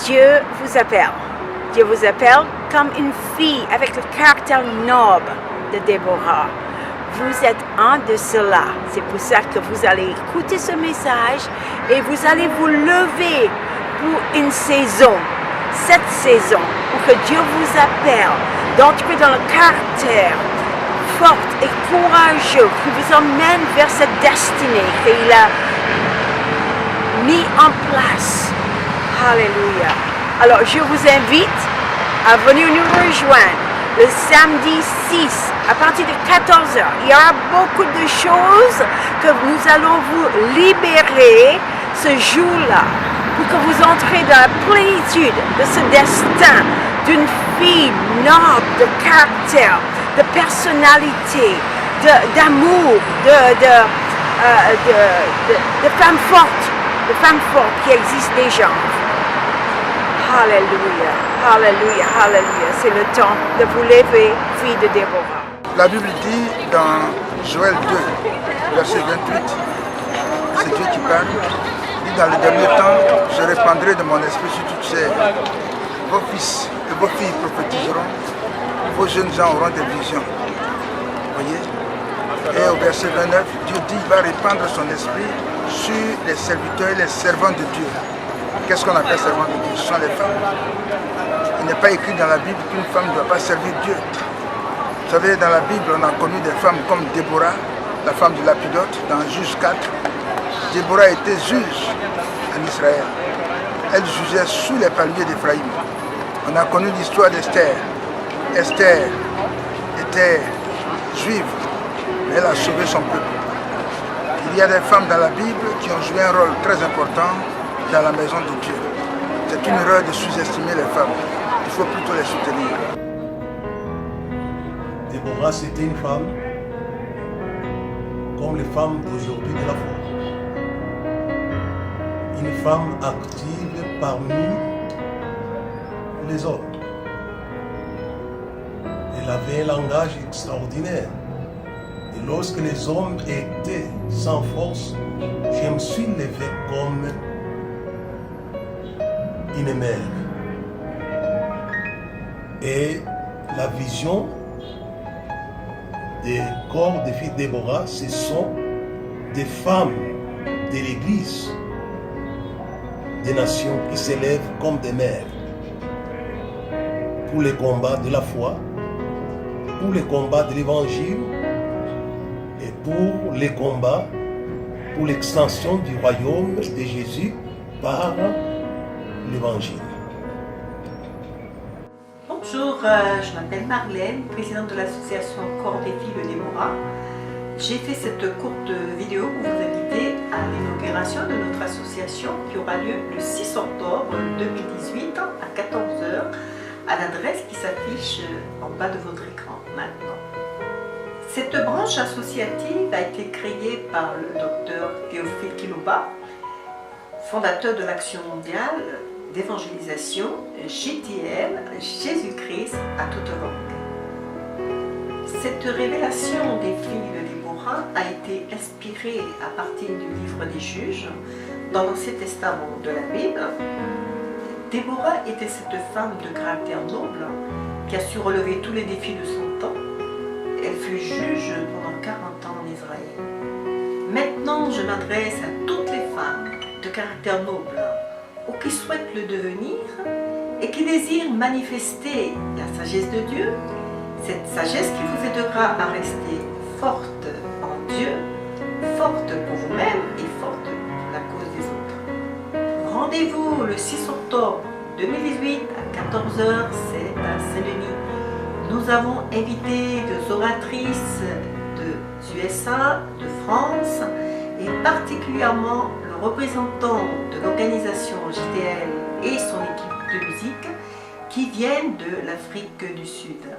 Dieu vous appelle. Dieu vous appelle comme une fille avec le caractère noble de Déborah. Vous êtes un de cela. C'est pour ça que vous allez écouter ce message et vous allez vous lever pour une saison. Cette saison où que Dieu vous appelle d'entrer dans le caractère fort et courageux qui vous emmène vers cette destinée qu'il a mis en place. Alléluia. Alors je vous invite à venir nous rejoindre le samedi 6 à partir de 14h. Il y aura beaucoup de choses que nous allons vous libérer ce jour-là pour que vous entrez dans la plénitude de ce destin d'une fille noble de caractère, de personnalité, d'amour, de femme forte qui existe déjà. Alléluia, alléluia, alléluia. C'est le temps de vous lever, fille de Déborah. La Bible dit dans Joël 2, verset 28, c'est Dieu qui parle. Il dit dans le dernier temps, je répandrai de mon esprit sur toutes chair. Vos fils et vos filles prophétiseront, vos jeunes gens auront des visions. Voyez? Et au verset 29, Dieu dit qu'il va répandre son esprit sur les serviteurs et les servants de Dieu. Qu'est-ce qu'on appelle servants de Dieu? Ce sont les femmes. Il n'est pas écrit dans la Bible qu'une femme ne doit pas servir Dieu. Vous savez, dans la Bible, on a connu des femmes comme Déborah, la femme de Lapidote, dans Juge 4. Déborah était juge en Israël. Elle jugeait sous les palmiers d'Éphraïm. On a connu l'histoire d'Esther. Esther était juive, mais elle a sauvé son peuple. Il y a des femmes dans la Bible qui ont joué un rôle très important dans la maison de Dieu. C'est une erreur de sous-estimer les femmes. Il faut plutôt les soutenir. Déborah, c'était une femme comme les femmes d'aujourd'hui de la foi. Une femme active parmi les hommes. Elle avait un langage extraordinaire. Et lorsque les hommes étaient sans force, je me suis levé comme une mère. Et la vision des corps des filles de Déborah, ce sont des femmes de l'Église, des nations qui s'élèvent comme des mères pour les combats de la foi, pour les combats de l'Évangile et pour les combats pour l'extension du royaume de Jésus par l'Évangile. Bonjour, je m'appelle Marlène, présidente de l'association Corps des filles de Déborah. J'ai fait cette courte vidéo pour vous inviter à l'inauguration de notre association qui aura lieu le 6 octobre 2018 à 14h à l'adresse qui s'affiche en bas de votre écran maintenant. Cette branche associative a été créée par le docteur Théophile Kilouba, fondateur de l'Action mondiale d'évangélisation JTL, Jésus-Christ à toute langue. Cette révélation des filles de Déborah a été inspirée à partir du livre des Juges dans l'Ancien Testament de la Bible. Déborah était cette femme de caractère noble qui a su relever tous les défis de son temps. Elle fut juge pendant 40 ans en Israël. Maintenant, je m'adresse à toutes les femmes de caractère noble ou qui souhaitent le devenir et qui désirent manifester la sagesse de Dieu, cette sagesse qui vous aidera à rester forte en Dieu, forte pour vous-même et forte pour la cause des autres. Rendez-vous le 6 octobre 2018 à 14h, c'est à Saint-Denis. Nous avons invité des oratrices de USA, de France et particulièrement le représentant de l'organisation JTL et son équipe de musique qui viennent de l'Afrique du Sud.